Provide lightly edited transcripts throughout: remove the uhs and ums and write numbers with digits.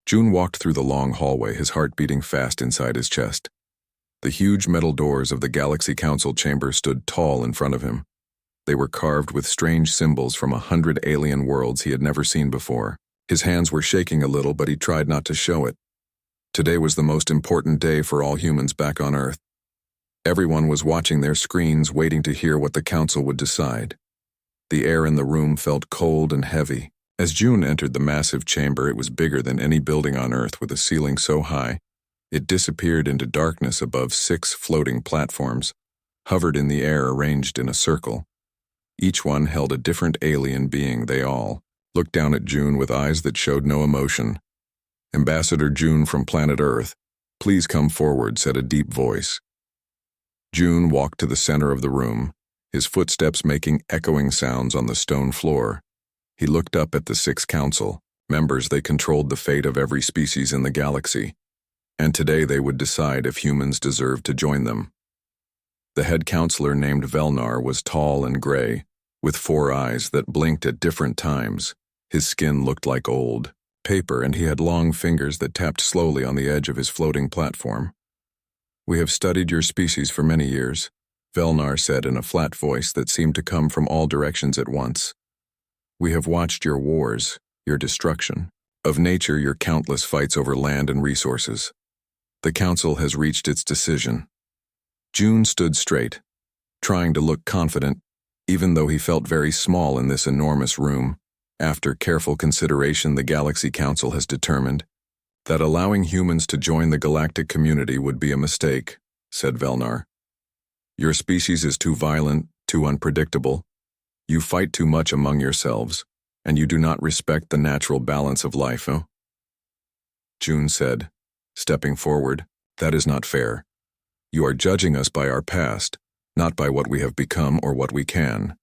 June walked through the long hallway, his heart beating fast inside his chest. The huge metal doors of the Galaxy Council chamber stood tall in front of him. They were carved with strange symbols from 100 alien worlds he had never seen before. His hands were shaking a little, but he tried not to show it. Today was the most important day for all humans back on Earth. Everyone was watching their screens, waiting to hear what the council would decide. The air in the room felt cold and heavy. As June entered the massive chamber, it was bigger than any building on Earth, with a ceiling so high it disappeared into darkness above 6 floating platforms, hovered in the air arranged in a circle. Each one held a different alien being. They all looked down at June with eyes that showed no emotion. "Ambassador June from planet Earth, please come forward," said a deep voice. June walked to the center of the room, his footsteps making echoing sounds on the stone floor. He looked up at the 6 council members. They controlled the fate of every species in the galaxy, and today they would decide if humans deserved to join them. The head counselor, named Velnar, was tall and gray, with 4 eyes that blinked at different times. His skin looked like old paper, and he had long fingers that tapped slowly on the edge of his floating platform. "We have studied your species for many years," Velnar said in a flat voice that seemed to come from all directions at once. "We have watched your wars, your destruction of nature, your countless fights over land and resources. The council has reached its decision." June stood straight, trying to look confident, even though he felt very small in this enormous room. "After careful consideration, the Galaxy Council has determined that allowing humans to join the galactic community would be a mistake," said Velnar. "Your species is too violent, too unpredictable. You fight too much among yourselves, and you do not respect the natural balance of life." June said, stepping forward, "That is not fair. You are judging us by our past, not by what we have become or what we can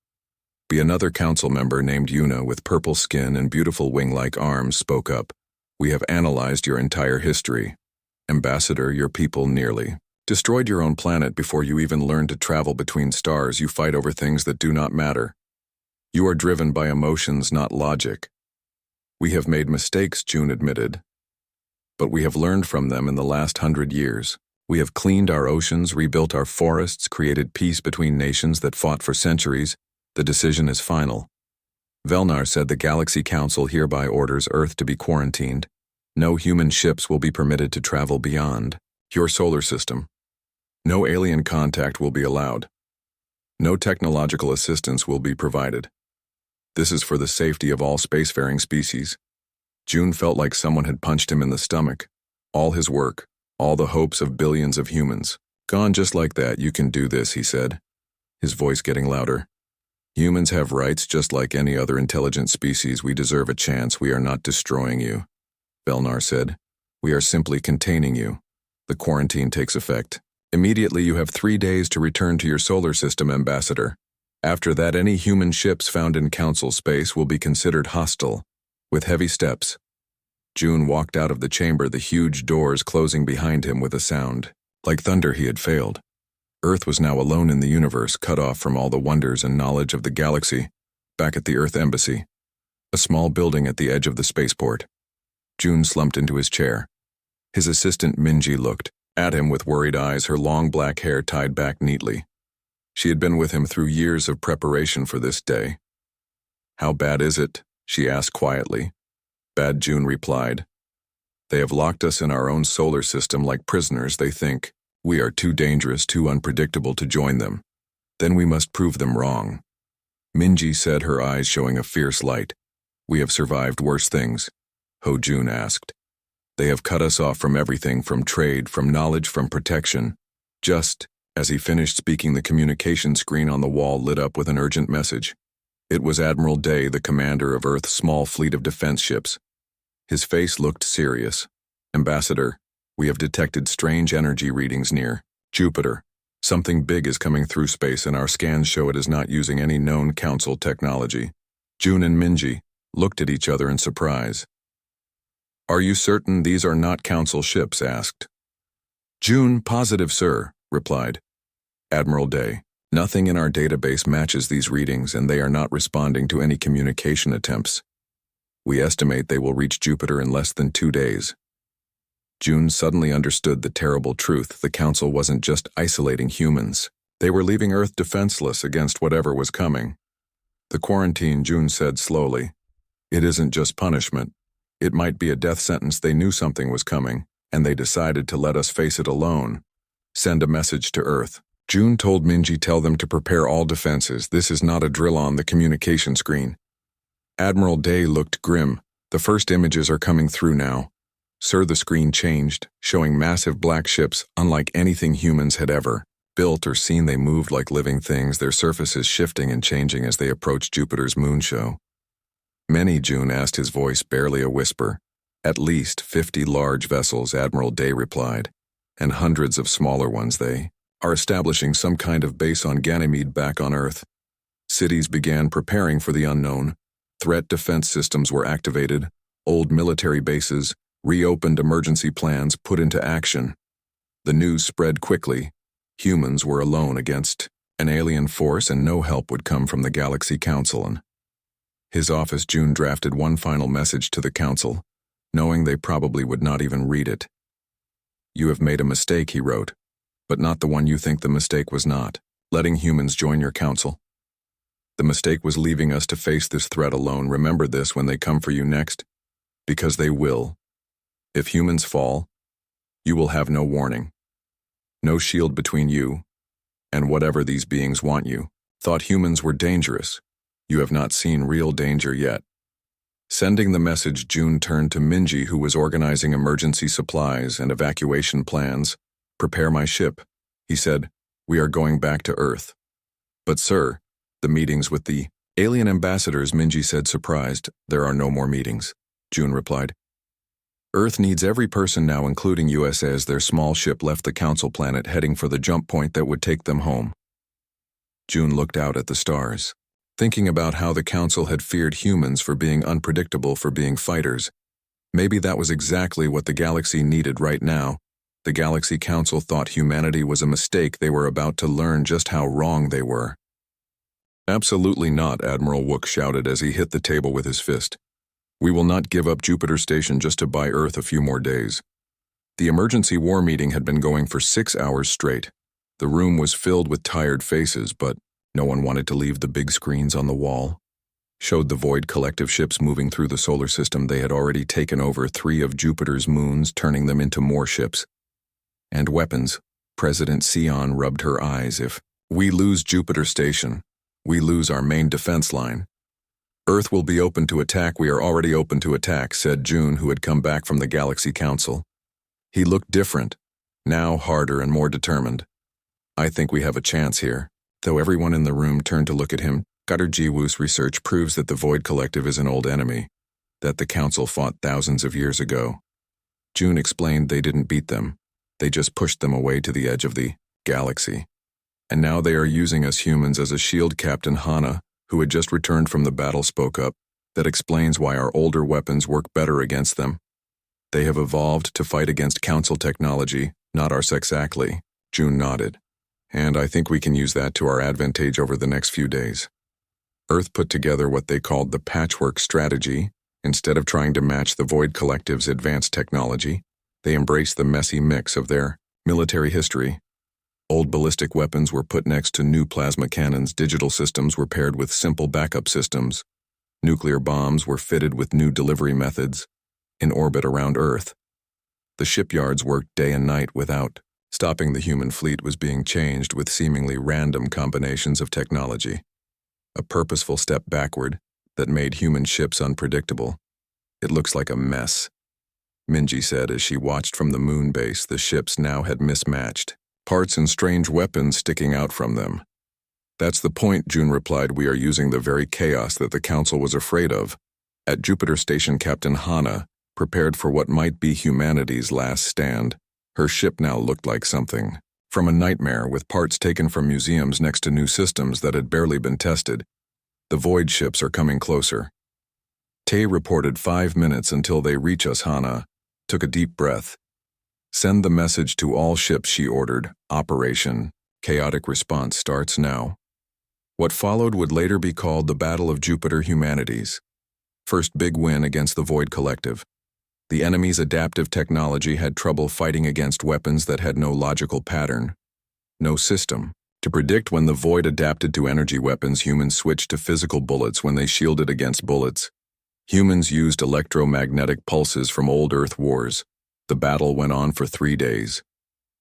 be." Another council member named Yuna, with purple skin and beautiful wing-like arms, spoke up. "We have analyzed your entire history. Ambassador, your people nearly destroyed your own planet before you even learned to travel between stars. You fight over things that do not matter. You are driven by emotions, not logic." "We have made mistakes," June admitted, "but we have learned from them in the last 100 years. We have cleaned our oceans, rebuilt our forests, created peace between nations that fought for centuries. The decision is final." Velnar said, "The Galaxy Council hereby orders Earth to be quarantined. No human ships will be permitted to travel beyond your solar system. No alien contact will be allowed. No technological assistance will be provided. This is for the safety of all spacefaring species." June felt like someone had punched him in the stomach. All his work, all the hopes of billions of humans, gone just like that. "You can do this," he said, his voice getting louder. "Humans have rights just like any other intelligent species. We deserve a chance. We are not destroying you," Velnar said. "We are simply containing you. The quarantine takes effect immediately. You have 3 days to return to your solar system, Ambassador. After that, any human ships found in Council space will be considered hostile." With heavy steps, June walked out of the chamber, the huge doors closing behind him with a sound like thunder. He had failed. Earth was now alone in the universe, cut off from all the wonders and knowledge of the galaxy. Back at the Earth Embassy, a small building at the edge of the spaceport, June slumped into his chair. His assistant Minji looked at him with worried eyes, her long black hair tied back neatly. She had been with him through years of preparation for this day. "How bad is it?" she asked quietly. "Bad," June replied. "They have locked us in our own solar system like prisoners. They think we are too dangerous, too unpredictable to join them. Then we must prove them wrong." Minji said, her eyes showing a fierce light. "We have survived worse things," Ho Jun asked. "They have cut us off from everything, from trade, from knowledge, from protection." Just as he finished speaking, the communication screen on the wall lit up with an urgent message. It was Admiral Day, the commander of Earth's small fleet of defense ships. His face looked serious. "Ambassador, we have detected strange energy readings near Jupiter. Something big is coming through space, and our scans show it is not using any known Council technology." June and Minji looked at each other in surprise. "Are you certain these are not Council ships?" asked. June, "Positive, sir," replied Admiral Day. "Nothing in our database matches these readings, and they are not responding to any communication attempts." We estimate they will reach Jupiter in less than 2 days. June suddenly understood the terrible truth. The Council wasn't just isolating humans. They were leaving Earth defenseless against whatever was coming. The quarantine, June said slowly. It isn't just punishment. It might be a death sentence. They knew something was coming, and they decided to let us face it alone. Send a message to Earth. June told Minji, tell them to prepare all defenses. This is not a drill on the communication screen. Admiral Day looked grim. The first images are coming through now. Sir, the screen changed, showing massive black ships unlike anything humans had ever built or seen. They moved like living things, their surfaces shifting and changing as they approached Jupiter's moon show. Many, June asked, his voice barely a whisper. At least 50 large vessels, Admiral Day replied, and hundreds of smaller ones. They are establishing some kind of base on Ganymede back on Earth. Cities began preparing for the unknown. Threat defense systems were activated, old military bases, reopened, emergency plans put into action. The news spread quickly. Humans were alone against an alien force, and no help would come from the Galaxy Council. In his office, June drafted one final message to the Council, knowing they probably would not even read it. You have made a mistake, he wrote, but not the one you think. The mistake was not letting humans join your council. The mistake was leaving us to face this threat alone. Remember this when they come for you next, because they will. If humans fall, you will have no warning. No shield between you and whatever these beings want. You thought humans were dangerous. You have not seen real danger yet. Sending the message, June turned to Minji, who was organizing emergency supplies and evacuation plans. Prepare my ship, he said. We are going back to Earth. But sir, the meetings with the alien ambassadors, Minji said, surprised. There are no more meetings, June replied. Earth needs every person now, including us, as their small ship left the Council planet heading for the jump point that would take them home. June looked out at the stars, thinking about how the Council had feared humans for being unpredictable, for being fighters. Maybe that was exactly what the galaxy needed right now. The Galaxy Council thought humanity was a mistake. They were about to learn just how wrong they were. Absolutely not, Admiral Wook shouted as he hit the table with his fist. We will not give up Jupiter Station just to buy Earth a few more days. The emergency war meeting had been going for 6 hours straight. The room was filled with tired faces, but no one wanted to leave. The big screens on the wall showed the Void Collective ships moving through the solar system. They had already taken over 3 of Jupiter's moons, turning them into more ships and weapons. President Sion rubbed her eyes. If we lose Jupiter Station, we lose our main defense line. Earth will be open to attack. We are already open to attack, said June, who had come back from the Galaxy Council. He looked different, now harder and more determined. I think we have a chance here. Though everyone in the room turned to look at him, Dr. Jiwoo's research proves that the Void Collective is an old enemy, that the Council fought thousands of years ago. June explained they didn't beat them. They just pushed them away to the edge of the galaxy. And now they are using us humans as a shield. Captain Hana, who had just returned from the battle, spoke up. That explains why our older weapons work better against them. They have evolved to fight against Council technology, not ours. Exactly, June nodded. And I think we can use that to our advantage over the next few days. Earth put together what they called the patchwork strategy. Instead of trying to match the Void Collective's advanced technology, they embraced the messy mix of their military history. Old ballistic weapons were put next to new plasma cannons. Digital systems were paired with simple backup systems. Nuclear bombs were fitted with new delivery methods. In orbit around Earth, the shipyards worked day and night without stopping. The human fleet was being changed with seemingly random combinations of technology. A purposeful step backward that made human ships unpredictable. It looks like a mess, Minji said as she watched from the moon base. The ships now had mismatched parts and strange weapons sticking out from them. That's the point, June replied. We are using the very chaos that the Council was afraid of. At Jupiter Station, Captain Hana prepared for what might be humanity's last stand. Her ship now looked like something from a nightmare, with parts taken from museums next to new systems that had barely been tested. The Void ships are coming closer. Tay reported 5 minutes until they reach us. Hana took a deep breath. Send the message to all ships, she ordered. Operation Chaotic Response starts now. What followed would later be called the Battle of Jupiter Humanities. First big win against the Void Collective. The enemy's adaptive technology had trouble fighting against weapons that had no logical pattern, no system. To predict when the Void adapted to energy weapons, humans switched to physical bullets when they shielded against bullets. Humans used electromagnetic pulses from old Earth wars. The battle went on for 3 days.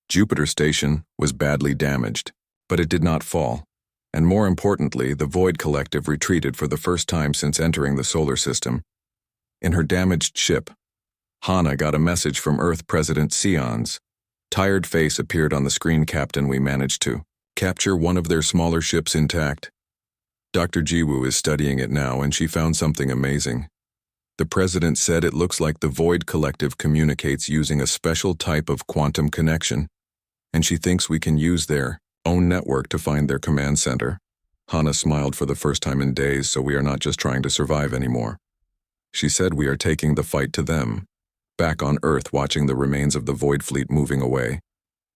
Jupiter Station was badly damaged, but it did not fall. And more importantly, the Void Collective retreated for the first time since entering the solar system. In her damaged ship, Hana got a message from Earth President Sion's. Tired face appeared on the screen. Captain, we managed to capture one of their smaller ships intact. Dr. Jiwoo is studying it now, and she found something amazing. The president said it looks like the Void Collective communicates using a special type of quantum connection, and she thinks we can use their own network to find their command center. Hana smiled for the first time in days, so we are not just trying to survive anymore. She said we are taking the fight to them. Back on Earth, watching the remains of the Void Fleet moving away,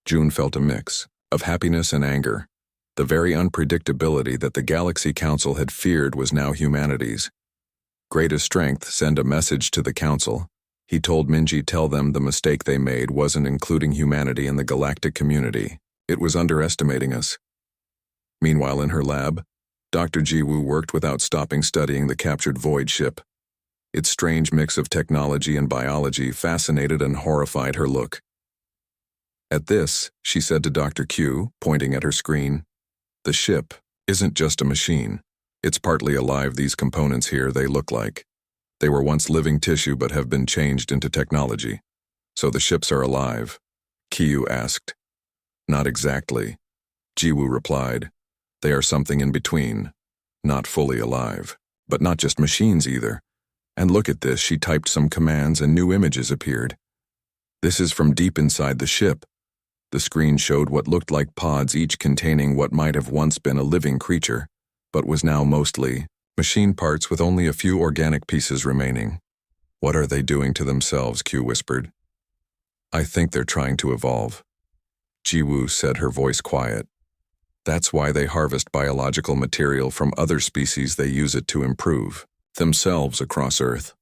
June felt a mix of happiness and anger. The very unpredictability that the Galaxy Council had feared was now humanity's greatest strength. Send a message to the Council. He told Minji, tell them the mistake they made wasn't including humanity in the galactic community. It was underestimating us. Meanwhile, in her lab, Dr. Jiwoo worked without stopping studying the captured Void ship. Its strange mix of technology and biology fascinated and horrified her. Look at this, she said to Dr. Q, pointing at her screen. The ship isn't just a machine. It's partly alive. These components here, they look like they were once living tissue but have been changed into technology. So the ships are alive? Q asked. Not exactly, Jiwoo replied. They are something in between. Not fully alive, but not just machines either. And look at this, she typed some commands and new images appeared. This is from deep inside the ship. The screen showed what looked like pods, each containing what might have once been a living creature, but was now mostly machine parts with only a few organic pieces remaining. What are they doing to themselves? Q whispered. I think they're trying to evolve. Jiwoo said, her voice quiet. That's why they harvest biological material from other species. They use it to improve themselves across Earth.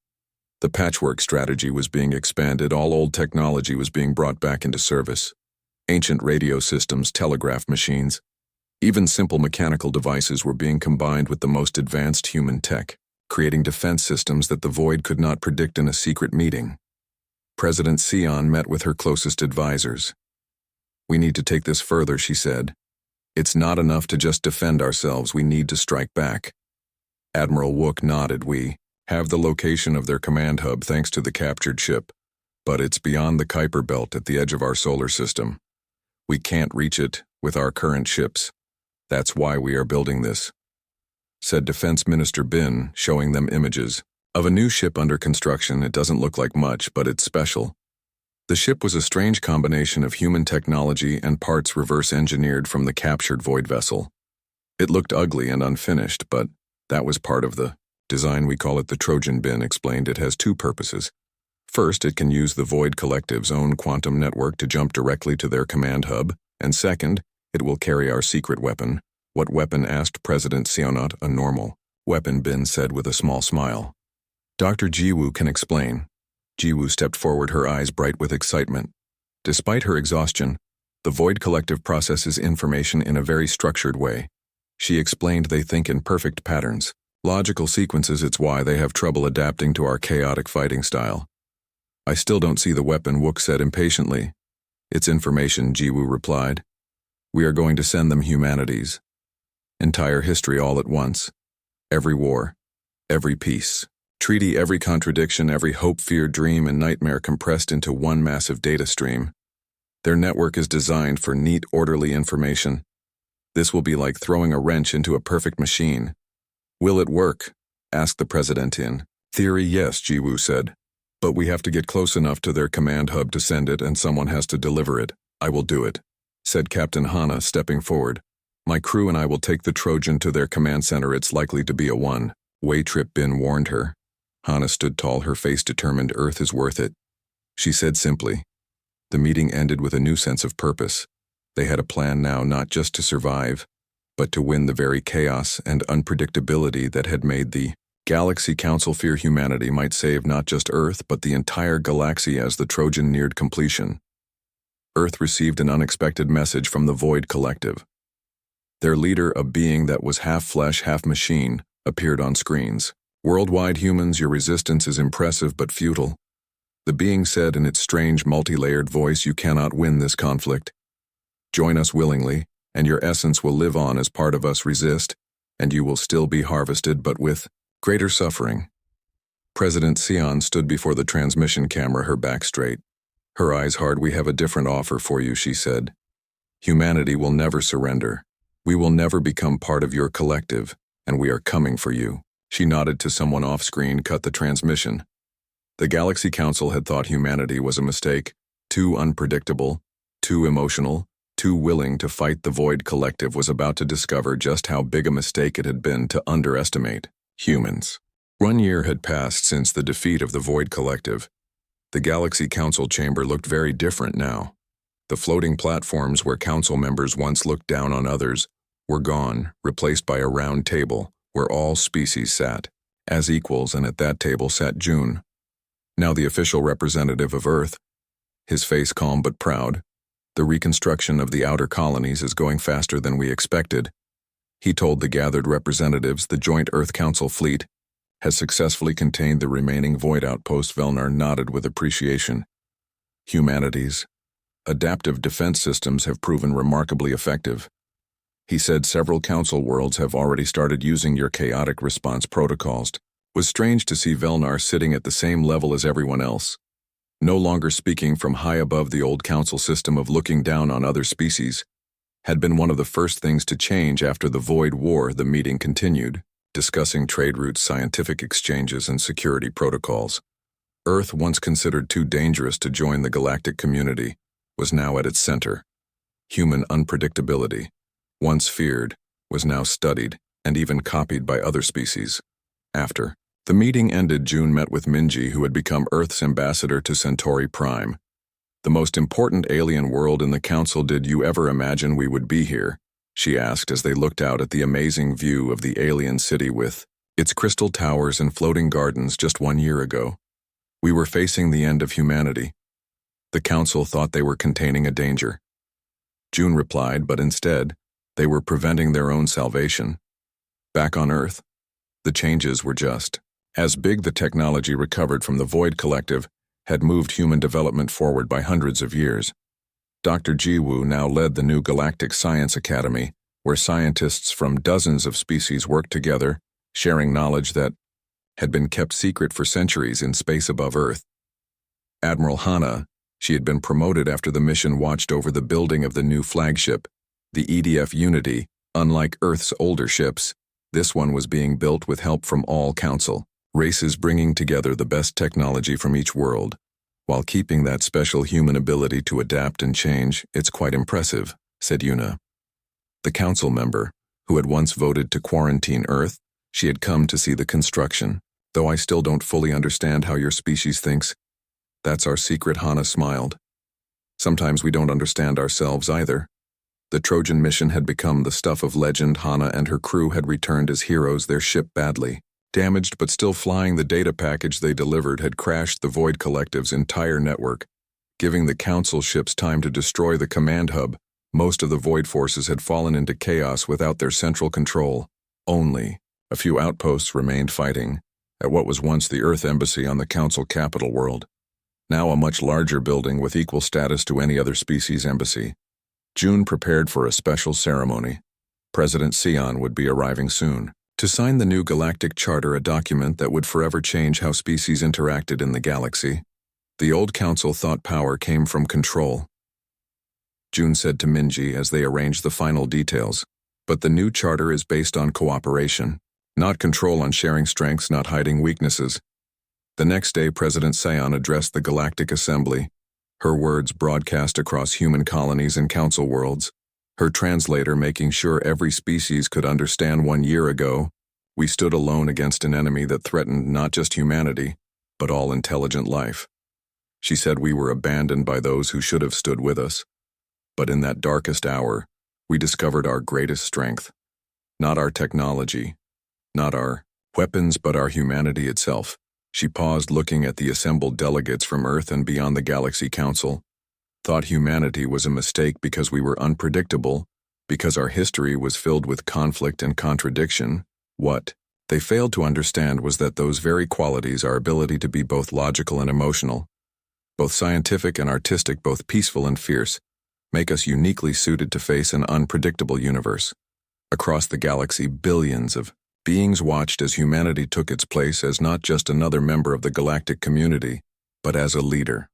The patchwork strategy was being expanded. All old technology was being brought back into service. Ancient radio systems, telegraph machines, even simple mechanical devices were being combined with the most advanced human tech, creating defense systems that the Void could not predict. In a secret meeting, President Sion met with her closest advisors. We need to take this further, she said. It's not enough to just defend ourselves, we need to strike back. Admiral Wook nodded. We have the location of their command hub thanks to the captured ship, but it's beyond the Kuiper Belt at the edge of our solar system. We can't reach it with our current ships. That's why we are building this, said Defense Minister Bin, showing them images of a new ship under construction. It doesn't look like much, but it's special. The ship was a strange combination of human technology and parts reverse engineered from the captured Void vessel. It looked ugly and unfinished, but that was part of the design. We call it the Trojan. Bin explained it has 2 purposes. First, it can use the Void Collective's own quantum network to jump directly to their command hub, and second, it will carry our secret weapon. What weapon? Asked President Sionot. A normal weapon, Bin said with a small smile. Dr. Jiwoo can explain. Jiwoo stepped forward, her eyes bright with excitement. Despite her exhaustion, the Void Collective processes information in a very structured way. She explained they think in perfect patterns, logical sequences. It's why they have trouble adapting to our chaotic fighting style. I still don't see the weapon, Wook said impatiently. It's information, Jiwoo replied. We are going to send them humanity's entire history all at once. Every war, every peace, treaty, every contradiction, every hope, fear, dream, and nightmare compressed into one massive data stream. Their network is designed for neat, orderly information. This will be like throwing a wrench into a perfect machine. Will it work? Asked the president. In theory, yes, Jiwoo said. But we have to get close enough to their command hub to send it, and someone has to deliver it. I will do it, said Captain Hana, stepping forward. My crew and I will take the Trojan to their command center. It's likely to be a one-way trip, Bin warned her. Hana stood tall, her face determined. Earth is worth it, she said simply. The meeting ended with a new sense of purpose. They had a plan now, not just to survive, but to win the very chaos and unpredictability that had made the Galaxy Council fear humanity might save not just Earth but the entire galaxy as the Trojan neared completion. Earth received an unexpected message from the Void Collective. Their leader, a being that was half flesh, half machine, appeared on screens. "Worldwide humans, your resistance is impressive but futile." The being said in its strange, multi-layered voice, "You cannot win this conflict. Join us willingly, and your essence will live on as part of us. Resist, and you will still be harvested, but with greater suffering." President Sion stood before the transmission camera, her back straight, her eyes hard. "We have a different offer for you," she said. "Humanity will never surrender. We will never become part of your collective, and we are coming for you." She nodded to someone off-screen, cut the transmission. The Galaxy Council had thought humanity was a mistake, too unpredictable, too emotional, too willing to fight. The Void Collective was about to discover just how big a mistake it had been to underestimate humans. 1 year had passed since the defeat of the Void Collective. The Galaxy Council chamber looked very different now. The floating platforms where council members once looked down on others were gone, replaced by a round table where all species sat as equals, and at that table sat June, now the official representative of Earth, his face calm but proud. "The reconstruction of the outer colonies is going faster than we expected," he told the gathered representatives. "The joint Earth Council fleet has successfully contained the remaining Void outposts." Velnar nodded with appreciation. "Humanity's adaptive defense systems have proven remarkably effective," he said. "Several council worlds have already started using your chaotic response protocols." It was strange to see Velnar sitting at the same level as everyone else, no longer speaking from high above. The old council system of looking down on other species had been one of the first things to change after the Void War. The meeting continued, discussing trade routes, scientific exchanges, and security protocols. Earth, once considered too dangerous to join the galactic community, was now at its center. Human unpredictability, once feared, was now studied and even copied by other species. After the meeting ended, June met with Minji, who had become Earth's ambassador to Centauri Prime, the most important alien world in the council. "Did you ever imagine we would be here?" she asked as they looked out at the amazing view of the alien city with its crystal towers and floating gardens. "Just 1 year ago, we were facing the end of humanity. The council thought they were containing a danger," June replied, "but instead, they were preventing their own salvation. Back on Earth, the changes were just as big. The technology recovered from the Void Collective had moved human development forward by hundreds of years. Dr. Jiwoo now led the new Galactic Science Academy, where scientists from dozens of species worked together, sharing knowledge that had been kept secret for centuries in space above Earth. Admiral Hana, she had been promoted after the mission, watched over the building of the new flagship, the EDF Unity. Unlike Earth's older ships, this one was being built with help from all council races, bringing together the best technology from each world, while keeping that special human ability to adapt and change. "It's quite impressive," said Yuna, the council member, who had once voted to quarantine Earth. She had come to see the construction. "Though I still don't fully understand how your species thinks. That's our secret," Hana smiled. "Sometimes we don't understand ourselves either." The Trojan mission had become the stuff of legend. Hana and her crew had returned as heroes. Their ship, badly damaged but still flying, the data package they delivered had crashed the Void Collective's entire network, giving the council ships time to destroy the command hub. Most of the Void forces had fallen into chaos without their central control. Only a few outposts remained fighting at what was once the Earth Embassy on the council capital world, now a much larger building with equal status to any other species embassy. June prepared for a special ceremony. President Sion would be arriving soon to sign the new Galactic Charter, a document that would forever change how species interacted in the galaxy. The old council thought power came from control, June said to Minji as they arranged the final details. But the new charter is based on cooperation, not control, on sharing strengths, not hiding weaknesses. The next day, President Sion addressed the Galactic Assembly, her words broadcast across human colonies and council worlds, her translator making sure every species could understand. 1 year ago, we stood alone against an enemy that threatened not just humanity, but all intelligent life. She said we were abandoned by those who should have stood with us. But in that darkest hour, we discovered our greatest strength. Not our technology, not our Weapons but our humanity itself. She paused, looking at the assembled delegates from Earth and beyond the Galaxy Council. Thought humanity was a mistake because we were unpredictable, because our history was filled with conflict and contradiction. What they failed to understand was that those very qualities, our ability to be both logical and emotional, both scientific and artistic, both peaceful and fierce, make us uniquely suited to face an unpredictable universe. Across the galaxy, billions of beings watched as humanity took its place as not just another member of the galactic community, but as a leader.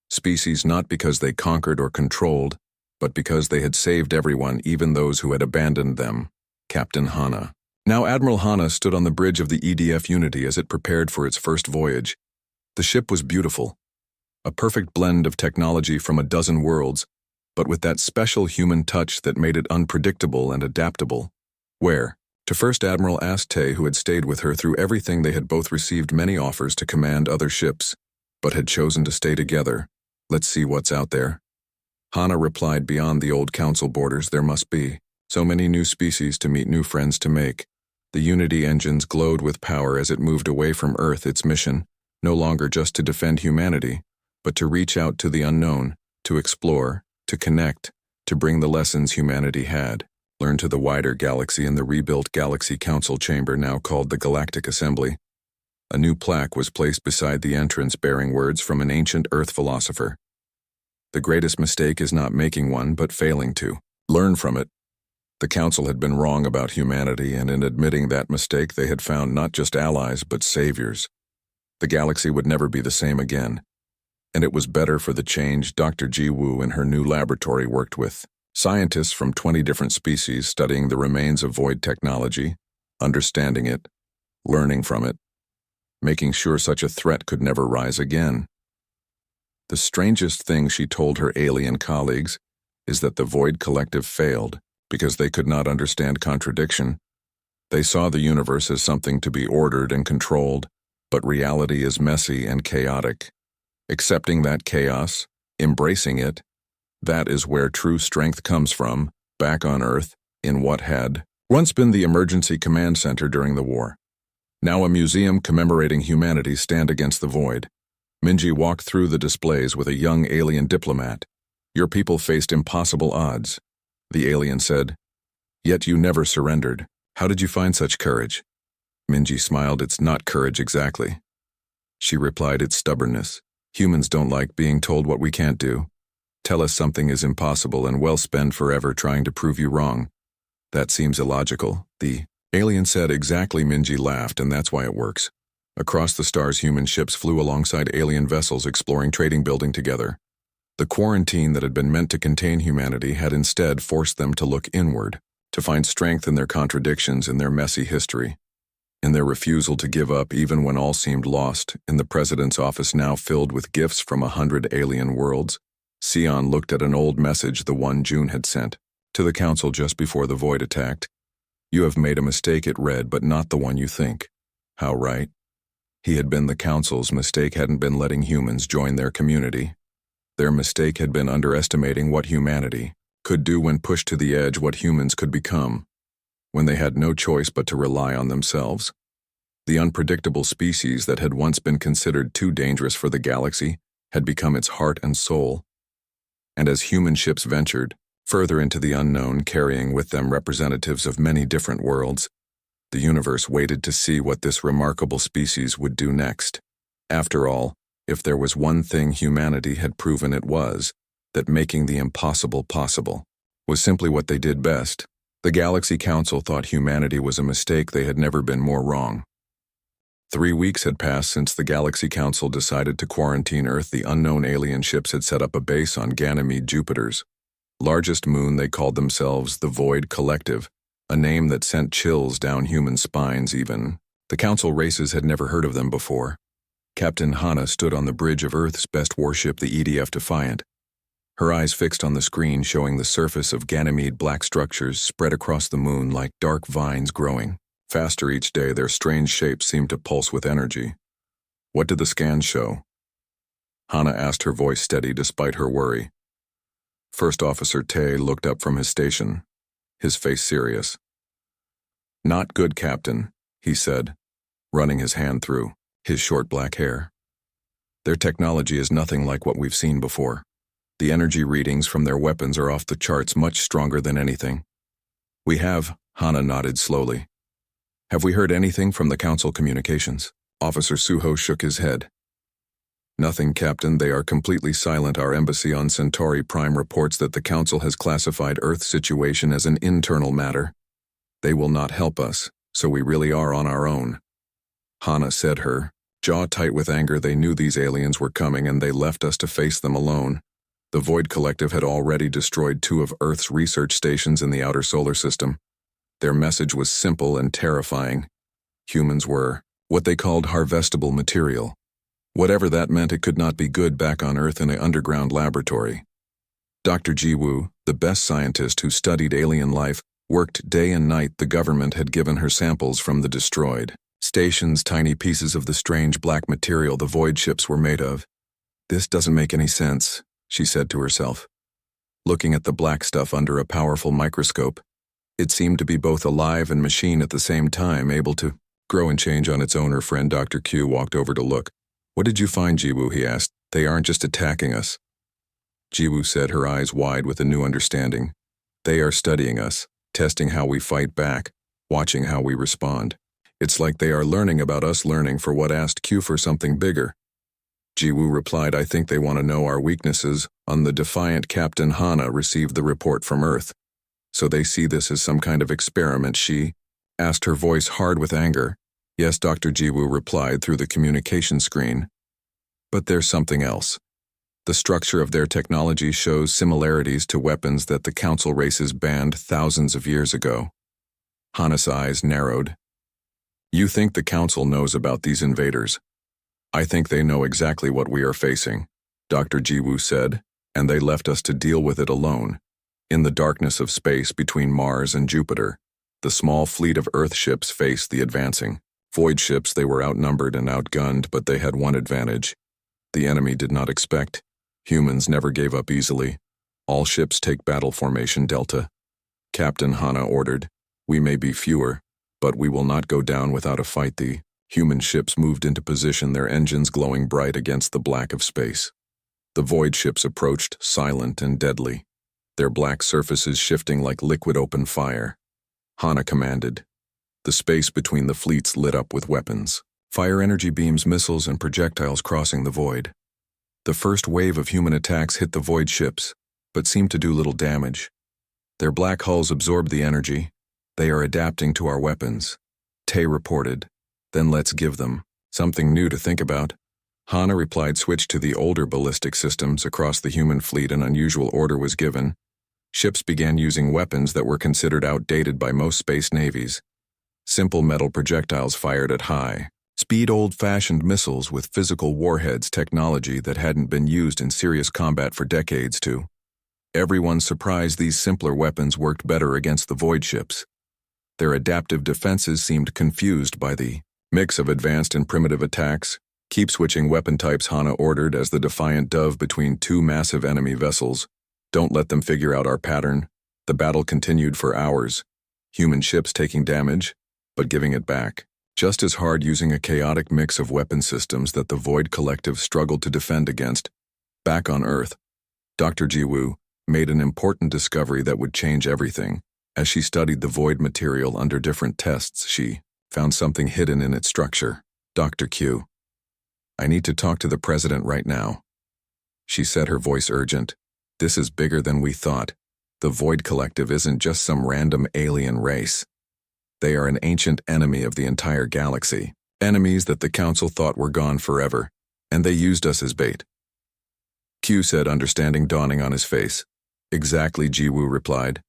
Species not because they conquered or controlled, but because they had saved everyone, even those who had abandoned them. Captain Hana. Now Admiral Hana stood on the bridge of the EDF Unity as it prepared for its first voyage. The ship was beautiful, a perfect blend of technology from a dozen worlds, but with that special human touch that made it unpredictable and adaptable. Where? To First Admiral asked Tay, who had stayed with her through everything. They had both received many offers to command other ships, but had chosen to stay together. Let's see what's out there. Hana replied, beyond the old council borders there must be so many new species to meet, new friends to make. The Unity engines glowed with power as it moved away from Earth, its mission, no longer just to defend humanity, but to reach out to the unknown, to explore, to connect, to bring the lessons humanity had learned to the wider galaxy in the rebuilt Galaxy Council chamber now called the Galactic Assembly. A new plaque was placed beside the entrance bearing words from an ancient Earth philosopher. The greatest mistake is not making one, but failing to learn from it. The Council had been wrong about humanity, and in admitting that mistake they had found not just allies, but saviors. The galaxy would never be the same again, and it was better for the change. Dr. Ji Wu in her new laboratory worked with scientists from 20 different species, studying the remains of void technology, understanding it, learning from it, making sure such a threat could never rise again. The strangest thing, she told her alien colleagues, is that the Void Collective failed because they could not understand contradiction. They saw the universe as something to be ordered and controlled, but reality is messy and chaotic. Accepting that chaos, embracing it, that is where true strength comes from, back on Earth, in what had once been the emergency command center during the war. Now a museum commemorating humanity stand against the void. Minji walked through the displays with a young alien diplomat. Your people faced impossible odds, the alien said. Yet you never surrendered. How did you find such courage? Minji smiled. It's not courage exactly. She replied, it's stubbornness. Humans don't like being told what we can't do. Tell us something is impossible and we'll spend forever trying to prove you wrong. That seems illogical, the alien said. Exactly, Minji laughed, and that's why it works. Across the stars, human ships flew alongside alien vessels, exploring, trading, building together. The quarantine that had been meant to contain humanity had instead forced them to look inward, to find strength in their contradictions, in their messy history, in their refusal to give up even when all seemed lost. In the president's office, now filled with gifts from 100 alien worlds, Sion looked at an old message, the one June had sent to the council just before the void attacked. You have made a mistake, it read, but not the one you think. How right? He had been the council's mistake hadn't been letting humans join their community. Their mistake had been underestimating what humanity could do when pushed to the edge, what humans could become, when they had no choice but to rely on themselves. The unpredictable species that had once been considered too dangerous for the galaxy had become its heart and soul. And as human ships ventured further into the unknown, carrying with them representatives of many different worlds, the universe waited to see what this remarkable species would do next. After all, if there was one thing humanity had proven, it was that making the impossible possible was simply what they did best. The Galaxy Council thought humanity was a mistake. They had never been more wrong. 3 weeks had passed since the Galaxy Council decided to quarantine Earth. The unknown alien ships had set up a base on Ganymede, Jupiter's largest moon. They called themselves the Void Collective, a name that sent chills down human spines. Even the Council races had never heard of them before. Captain Hana stood on the bridge of Earth's best warship, the EDF Defiant, her eyes fixed on the screen showing the surface of Ganymede. Black structures spread across the moon like dark vines growing faster each day. Their strange shapes seemed to pulse with energy. What did the scans show? Hana asked, her voice steady despite her worry. First Officer Tay looked up from his station, his face serious. Not good, Captain, he said. running his hand through his short black hair. Their technology is nothing like what we've seen before. The energy readings from their weapons are off the charts, much stronger than anything. We have, Hana nodded slowly. Have we heard anything from the Council communications? Officer Suho shook his head. Nothing, Captain. They are completely silent. Our embassy on Centauri Prime reports that the Council has classified Earth's situation as an internal matter. They will not help us, so we really are on our own. Hana said, her jaw tight with anger. They knew these aliens were coming and they left us to face them alone. The Void Collective had already destroyed 2 of Earth's research stations in the outer solar system. Their message was simple and terrifying. Humans were what they called harvestable material. Whatever that meant, it could not be good back on Earth in an underground laboratory. Dr. Jiwoo, the best scientist who studied alien life, worked day and night. The government had given her samples from the destroyed stations, tiny pieces of the strange black material the void ships were made of. This doesn't make any sense, she said to herself. Looking at the black stuff under a powerful microscope, it seemed to be both alive and machine at the same time, able to grow and change on its own. Her friend Dr. Q walked over to look. What did you find, Jiwoo? He asked. They aren't just attacking us. Jiwoo said, her eyes wide with a new understanding. They are studying us, testing how we fight back, watching how we respond. It's like they are learning about us, learning for what. Asked Q for something bigger. Jiwoo replied, I think they want to know our weaknesses. On the defiant Captain Hana received the report from Earth. So they see this as some kind of experiment, she asked, her voice hard with anger. Yes, Dr. Jiwoo replied through the communication screen. But there's something else. The structure of their technology shows similarities to weapons that the Council races banned thousands of years ago. Hana's eyes narrowed. You think the Council knows about these invaders? I think they know exactly what we are facing, Dr. Jiwoo said, and they left us to deal with it alone. In the darkness of space between Mars and Jupiter, the small fleet of Earth ships faced the advancing void ships. They were outnumbered and outgunned, but they had one advantage. The enemy did not expect. Humans never gave up easily. All ships take battle formation Delta. Captain Hana ordered, we may be fewer, but we will not go down without a fight. The human ships moved into position, their engines glowing bright against the black of space. The void ships approached, silent and deadly, their black surfaces shifting like liquid open fire. Hana commanded. The space between the fleets lit up with weapons, fire energy beams, missiles, and projectiles crossing the void. The first wave of human attacks hit the void ships, but seemed to do little damage. Their black hulls absorbed the energy. They are adapting to our weapons, Tay reported. Then let's give them something new to think about. Hana replied, switch to the older ballistic systems. Across the human fleet, an unusual order was given. Ships began using weapons that were considered outdated by most space navies. Simple metal projectiles fired at high speed, old-fashioned missiles with physical warheads, technology that hadn't been used in serious combat for decades. To everyone's surprise, these simpler weapons worked better against the void ships. Their adaptive defenses seemed confused by the mix of advanced and primitive attacks. Keep switching weapon types, Hana ordered as the Defiant dove between 2 massive enemy vessels. Don't let them figure out our pattern. The battle continued for hours. Human ships taking damage, but giving it back just as hard, using a chaotic mix of weapon systems that the Void Collective struggled to defend against. Back on Earth, Dr. Jiwoo made an important discovery that would change everything. As she studied the void material under different tests, she found something hidden in its structure. Dr. Q, I need to talk to the president right now, she said, her voice urgent. This is bigger than we thought. The Void Collective isn't just some random alien race. They are an ancient enemy of the entire galaxy, enemies that the Council thought were gone forever, and they used us as bait. Q said, understanding dawning on his face. Exactly, Jiwoo replied.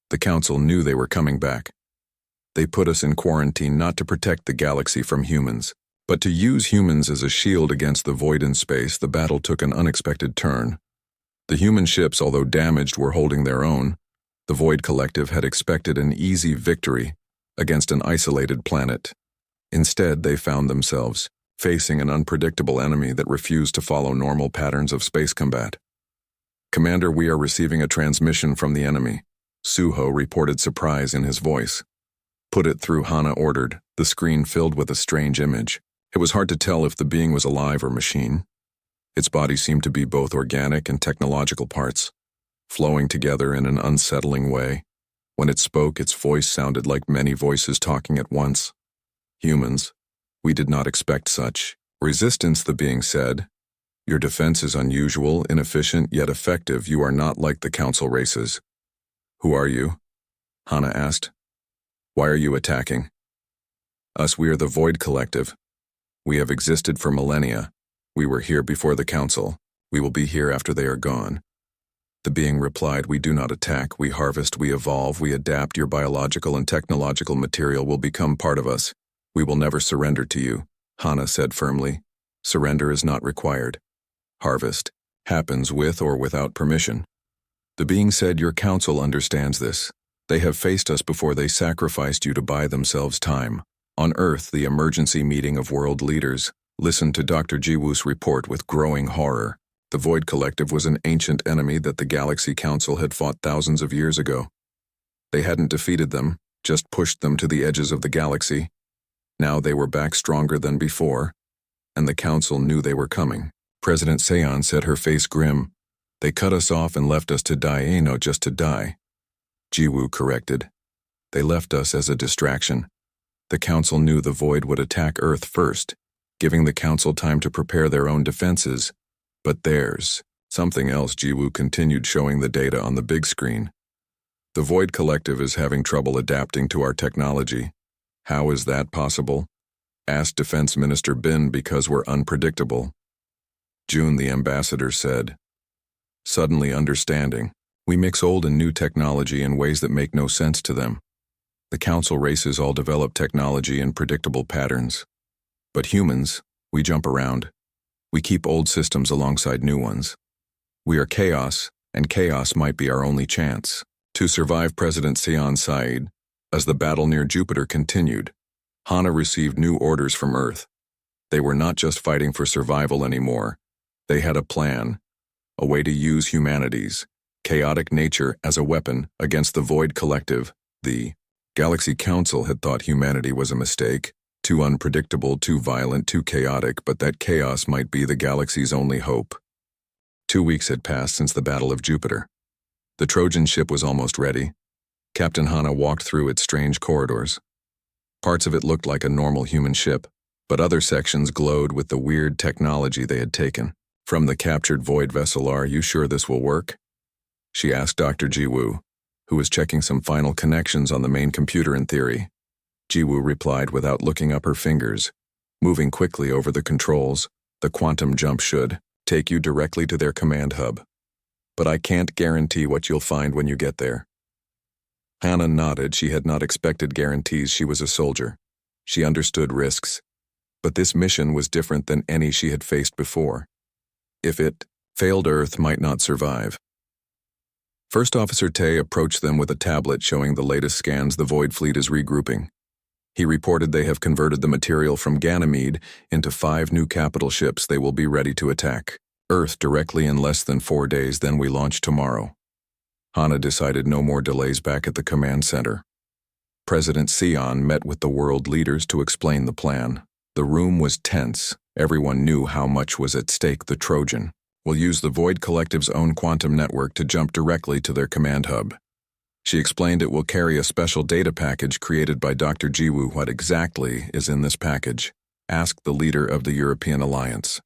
The Council knew they were coming back. They put us in quarantine not to protect the galaxy from humans, but to use humans as a shield against the void in space. The battle took an unexpected turn. The human ships, although damaged, were holding their own. The Void Collective had expected an easy victory against an isolated planet. Instead, they found themselves facing an unpredictable enemy that refused to follow normal patterns of space combat. Commander, we are receiving a transmission from the enemy, Suho reported, surprise in his voice. Put it through, Hana ordered, the screen filled with a strange image. It was hard to tell if the being was alive or machine. Its body seemed to be both organic and technological parts, flowing together in an unsettling way. When it spoke, its voice sounded like many voices talking at once. Humans, we did not expect such. Resistance, the being said. Your defense is unusual, inefficient, yet effective. You are not like the council races. Who are you? Hana asked. Why are you attacking? Us, we are the Void Collective. We have existed for millennia. We were here before the council. We will be here after they are gone. The being replied, we do not attack, we harvest, we evolve, we adapt. Your biological and technological material will become part of us. We will never surrender to you, Hana said firmly. Surrender is not required. Harvest happens with or without permission. The being said, your council understands this. They have faced us before. They sacrificed you to buy themselves time. On Earth, the emergency meeting of world leaders listened to Dr. Jiwoo's report with growing horror. The Void Collective was an ancient enemy that the Galaxy Council had fought thousands of years ago. They hadn't defeated them, just pushed them to the edges of the galaxy. Now they were back stronger than before, and the Council knew they were coming. President Seon said, her face grim. They cut us off and left us to die, no, just to die. Jiwoo corrected. They left us as a distraction. The Council knew the Void would attack Earth first, giving the Council time to prepare their own defenses. But there's something else. Jiwoo continued, showing the data on the big screen. The Void Collective is having trouble adapting to our technology. How is that possible? Asked Defense Minister Bin. Because we're unpredictable. June, the ambassador, said. Suddenly understanding. We mix old and new technology in ways that make no sense to them. The council races all develop technology in predictable patterns. But humans, we jump around. We keep old systems alongside new ones. We are chaos, and chaos might be our only chance to survive. President Seon sighed. As the battle near Jupiter continued, Hana received new orders from Earth. They were not just fighting for survival anymore. They had a plan, a way to use humanity's chaotic nature as a weapon against the Void Collective. The Galaxy Council had thought humanity was a mistake, too unpredictable, too violent, too chaotic, but that chaos might be the galaxy's only hope. 2 weeks had passed since the Battle of Jupiter. The Trojan ship was almost ready. Captain Hana walked through its strange corridors. Parts of it looked like a normal human ship, but other sections glowed with the weird technology they had taken from the captured Void vessel. Are you sure this will work? She asked Dr. Jiwoo, who was checking some final connections on the main computer. In theory. Jiwoo replied without looking up her fingers, moving quickly over the controls. The quantum jump should take you directly to their command hub. But I can't guarantee what you'll find when you get there. Hana nodded. She had not expected guarantees. She was a soldier. She understood risks. But this mission was different than any she had faced before. If it failed, Earth might not survive. First Officer Tae approached them with a tablet showing the latest scans. The Void Fleet is regrouping. He reported they have converted the material from Ganymede into 5 new capital ships. They will be ready to attack Earth directly in less than 4 days. Then we launch tomorrow. Hana decided no more delays back at the command center. President Seon met with the world leaders to explain the plan. The room was tense. Everyone knew how much was at stake. The Trojan will use the Void Collective's own quantum network to jump directly to their command hub. She explained it will carry a special data package created by Dr. Jiwoo. What exactly is in this package? Asked the leader of the European Alliance.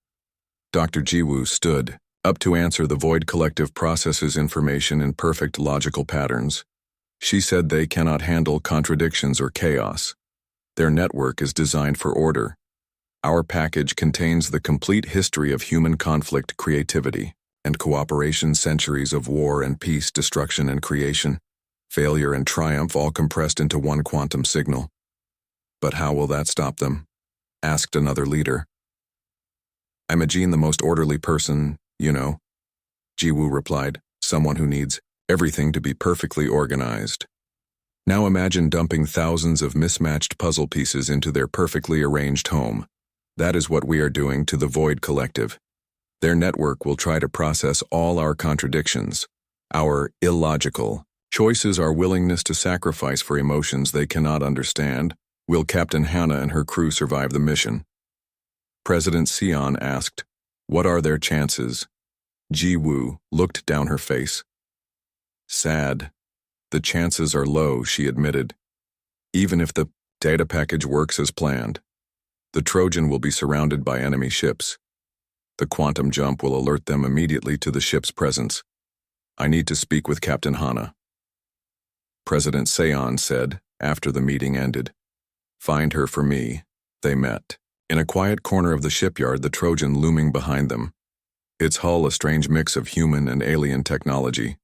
Dr. Jiwoo stood up to answer. The Void Collective processes information in perfect logical patterns. She said they cannot handle contradictions or chaos. Their network is designed for order. Our package contains the complete history of human conflict, creativity, and cooperation, centuries of war and peace, destruction and creation, failure and triumph, all compressed into one quantum signal. But how will that stop them? Asked another leader. I'm Jean, the most orderly person, you know. Jiwoo replied, someone who needs everything to be perfectly organized. Now imagine dumping thousands of mismatched puzzle pieces into their perfectly arranged home. That is what we are doing to the Void Collective. Their network will try to process all our contradictions, our illogical, Choices are willingness to sacrifice for emotions they cannot understand. Will Captain Hannah and her crew survive the mission? President Sion asked, "What are their chances?" Ji Woo looked down her face. Sad. The chances are low, she admitted. Even if the data package works as planned, the Trojan will be surrounded by enemy ships. The quantum jump will alert them immediately to the ship's presence. I need to speak with Captain Hannah. President Sion said, after the meeting ended. Find her for me. They met. In a quiet corner of the shipyard, the Trojan looming behind them. Its hull a strange mix of human and alien technology.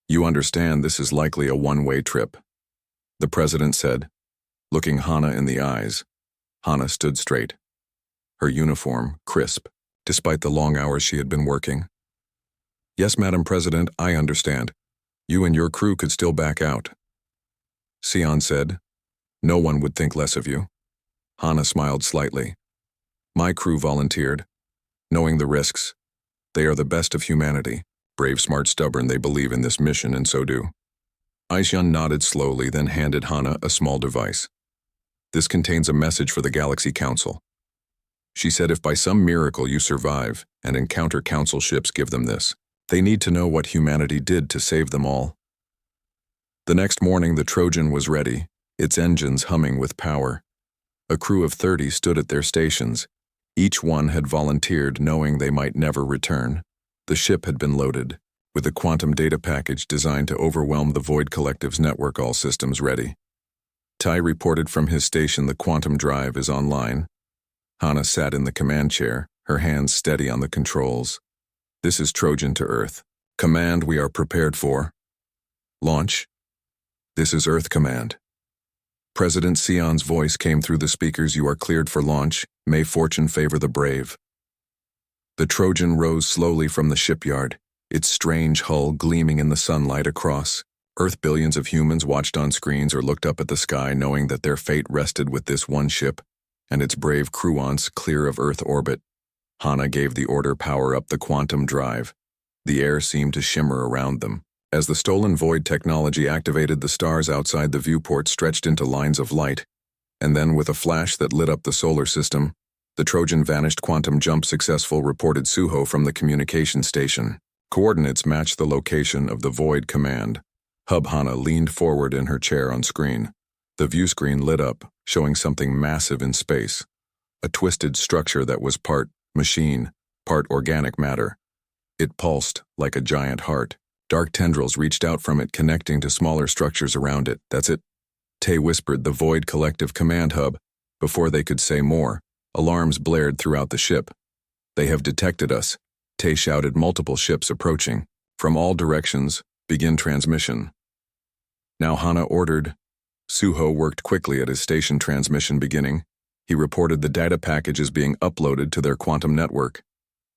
You understand this is likely a one-way trip, the president said, looking Hannah in the eyes. Hannah stood straight. Her uniform, crisp, despite the long hours she had been working. Yes, Madam President, I understand. You and your crew could still back out. Sion said, no one would think less of you. Hannah smiled slightly. My crew volunteered, knowing the risks. They are the best of humanity. Brave, smart, stubborn, they believe in this mission, and so do. Aishan nodded slowly, then handed Hannah a small device. This contains a message for the Galaxy Council. She said if by some miracle you survive and encounter Council ships, give them this. They need to know what humanity did to save them all. The next morning, the Trojan was ready, its engines humming with power. A crew of 30 stood at their stations. Each one had volunteered, knowing they might never return. The ship had been loaded, with a quantum data package designed to overwhelm the Void Collective's network. All systems ready. Tai reported from his station the quantum drive is online. Hannah sat in the command chair, her hands steady on the controls. This is Trojan to Earth. Command, we are prepared for launch. This is Earth Command. President Sion's voice came through the speakers. You are cleared for launch. May fortune favor the brave. The Trojan rose slowly from the shipyard, its strange hull gleaming in the sunlight across Earth. Billions of humans watched on screens or looked up at the sky, knowing that their fate rested with this one ship and its brave crew once clear of Earth orbit. Hannah gave the order, power up the quantum drive. The air seemed to shimmer around them. As the stolen void technology activated, the stars outside the viewport stretched into lines of light, and then with a flash that lit up the solar system, the Trojan vanished. Quantum jump successful, reported Suho from the communication station. Coordinates matched the location of the Void Command hub. Hannah leaned forward in her chair on screen. The view screen lit up, showing something massive in space. A twisted structure that was part machine, part organic matter. It pulsed like a giant heart. Dark tendrils reached out from it, connecting to smaller structures around it. That's it, Tay whispered. The Void Collective Command Hub. Before they could say more, alarms blared throughout the ship. They have detected us, Tay shouted. Multiple ships approaching. From all directions, begin transmission. Now, Hannah ordered. Suho worked quickly at his station. Transmission beginning. He reported the data package is being uploaded to their quantum network.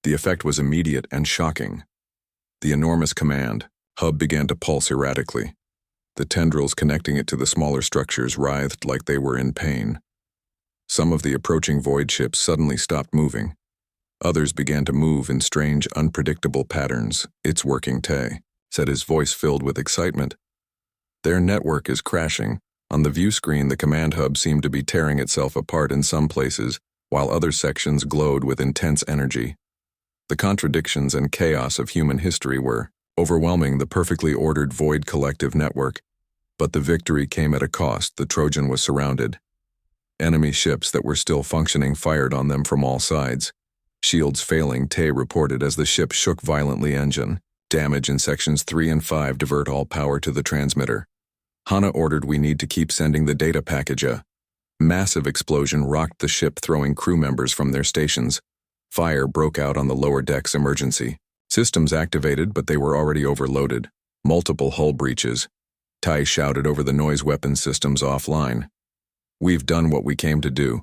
The effect was immediate and shocking. The enormous command hub began to pulse erratically. The tendrils connecting it to the smaller structures writhed like they were in pain. Some of the approaching void ships suddenly stopped moving. Others began to move in strange, unpredictable patterns. It's working, Tay said, his voice filled with excitement. Their network is crashing. On the view screen, the command hub seemed to be tearing itself apart in some places, while other sections glowed with intense energy. The contradictions and chaos of human history were overwhelming the perfectly ordered Void Collective network. But the victory came at a cost. The Trojan was surrounded. Enemy ships that were still functioning fired on them from all sides. Shields failing, Tay reported as the ship shook violently. Engine damage in sections 3 and 5. Divert all power to the transmitter. Hannah ordered, we need to keep sending the data package. A massive explosion rocked the ship, throwing crew members from their stations. Fire broke out on the lower decks. Emergency systems activated, but they were already overloaded. Multiple hull breaches. Tai shouted over the noise. Weapon systems offline. We've done what we came to do,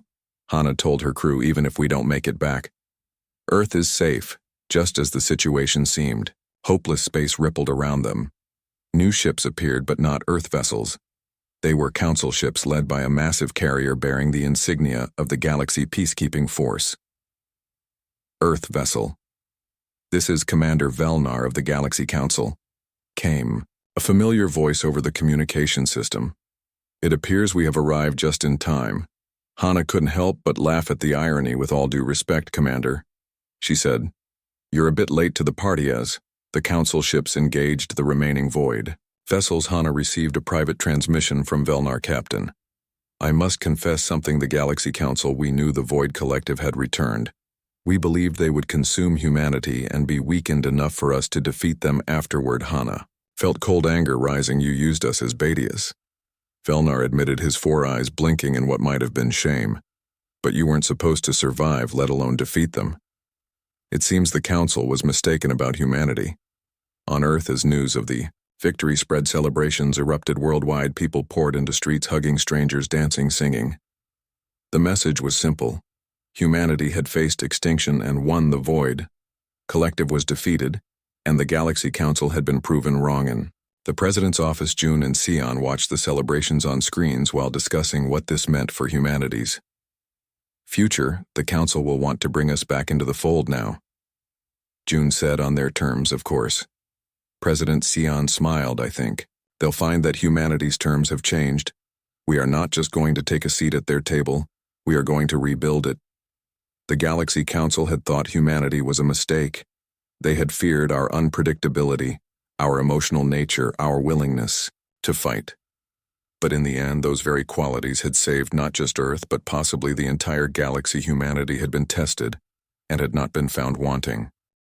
Hannah told her crew. Even if we don't make it back, Earth is safe, just as the situation seemed. Hopeless space rippled around them. New ships appeared, but not Earth vessels. They were Council ships led by a massive carrier bearing the insignia of the Galaxy Peacekeeping Force. Earth vessel. This is Commander Velnar of the Galaxy Council. Came. A familiar voice over the communication system. It appears we have arrived just in time. Hana couldn't help but laugh at the irony. With all due respect, Commander, she said. You're a bit late to the party as the Council ships engaged the remaining void vessels. Hana received a private transmission from Velnar Captain. I must confess something. The Galaxy Council, we knew the Void Collective had returned. We believed they would consume humanity and be weakened enough for us to defeat them afterward. Hana felt cold anger rising. You used us as Batias. Velnar admitted, his four eyes blinking in what might have been shame. But you weren't supposed to survive, let alone defeat them. It seems the Council was mistaken about humanity. On Earth, as news of the victory spread, celebrations erupted worldwide. People poured into streets, hugging strangers, dancing, singing. The message was simple. Humanity had faced extinction and won the Void Collective was defeated, and the Galaxy Council had been proven wrong. In the President's office, June and Sion watched the celebrations on screens while discussing what this meant for humanity's future. The Council will want to bring us back into the fold now, June said. On their terms, of course. President Sion smiled. I think they'll find that humanity's terms have changed. We are not just going to take a seat at their table, we are going to rebuild it. The Galaxy Council had thought humanity was a mistake. They had feared our unpredictability, our emotional nature, our willingness to fight. But in the end, those very qualities had saved not just Earth, but possibly the entire galaxy. Humanity had been tested and had not been found wanting.